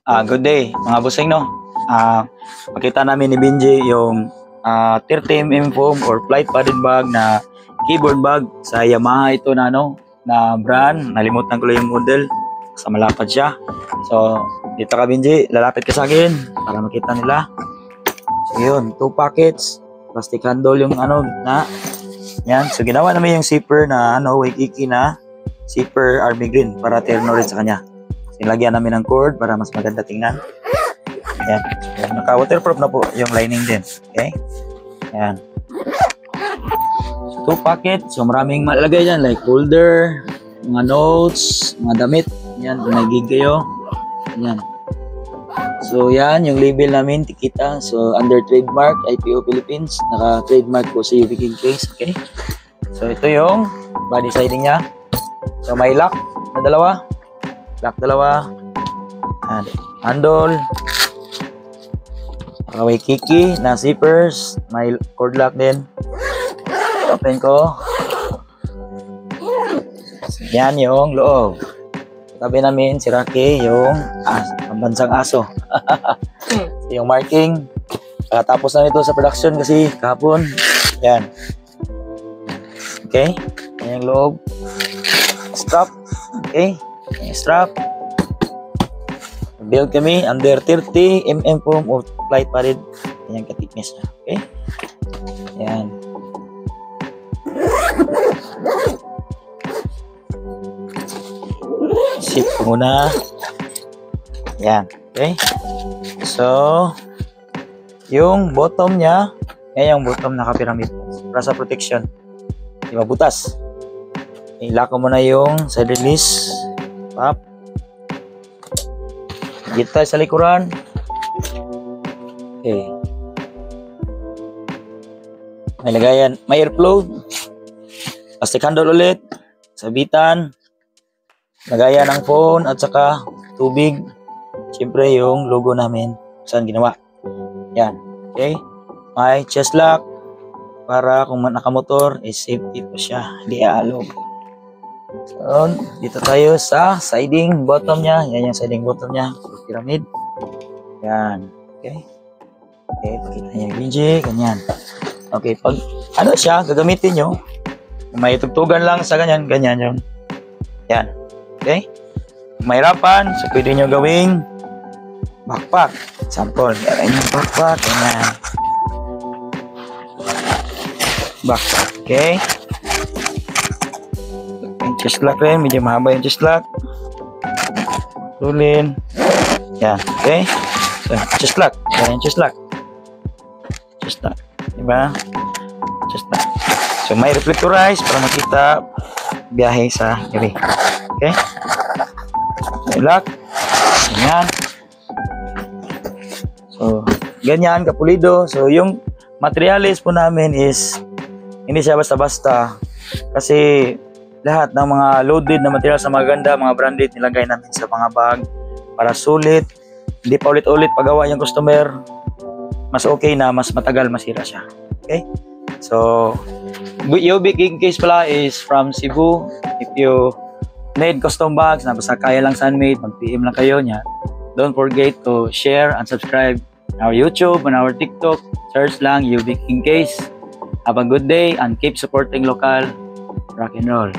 Good day mga bossing no. Pakita namin ni Benji yung 30mm foam or flight padded bag na keyboard bag sa Yamaha ito na na brand. Nalimutan ko lang yung model. Sa malapad siya. So, dito ka Benji, lalapit ka sa akin para makita nila. So, yun, 2 packets. Plastic handle yung gitna. Yan. So, ginawa namin yung zipper na Waikiki na zipper army green para terno rin sa kanya. Nilagyan namin ng cord para mas maganda tingnan. Ayan. So, naka-waterproof na po yung lining din. Okay? Ayan. So, 2 packet. So, maraming malagay dyan like holder, mga notes, mga damit. Ayan, kung nagig kayo. Ayan. So, yan yung label namin, Tikita. So, under trademark, IPO Philippines. Naka-trademark po sa UV King Case. Okay? So, ito yung body siding niya. So, may lock na dalawa. Lock dalawa. And handle. Waikiki na zippers. May cord lock din. Open ko. Yan yung loob. Tabi namin si Rocky yung bansang aso. Yung marking. Tapos na ito sa production kasi kahapon. Yan. Okay. Yan yung loob. Strap. Okay. Yung strap. Build kami under 30mm foam or flight padded. Yan yung ka-thickness niya. Okay. Yan. Sip ko muna. Yan. Okay. So, yung bottom niya, yan yung bottom na ka-pyramid. Para sa protection. Hindi mabutas. Ilak ko muna yung side release. Pop. Dito tayo sa likuran. Okay. May lagayan. May airflow. Plastic handle ulit. Sabitan. Lagayan ng phone at saka tubig. Siyempre yung logo namin saan ginawa. Yan. Okay. May chest lock para kung nakamotor is safety po siya. Hindi aalog. So, dito tayo sa siding bottom niya. Yan yung siding bottom niya. Pyramid. Yan. Okay. Okay. Pakita niyo yung BJ. Ganyan. Okay. Pag siya, gagamitin nyo. Kung may tugtugan lang sa ganyan, ganyan yung. Yan. Okay? Kung mahirapan, so pwede nyo gawing backpack. Example, yan yung backpack. Ganyan. Backpack. Okay? Yung chest lock rin. Medyo mahaba yung chest lock. Tulin. Yan. Okay? So, chest lock. Yan yung chest lock. Chest lock. Diba? Chest lock. So, may reflectorize para makita biyahe sa gabi. Okay? Lock. Ganyan. So, ganyan, kapulido. So, yung materials po namin is hindi siya basta-basta. Kasi lahat ng mga loaded na materials na maganda, mga branded, nilagay namin sa mga bag para sulit. Hindi pa ulit-ulit pagawa yung customer. Mas okay na, mas matagal masira siya. Okay? So, UV King Case pala is from Cebu. If you need custom bags na basta kaya lang Sunmade, mag-PM lang kayo niya. Don't forget to share and subscribe our YouTube and our TikTok. Search lang UV King Case. Have a good day and keep supporting local rock and roll.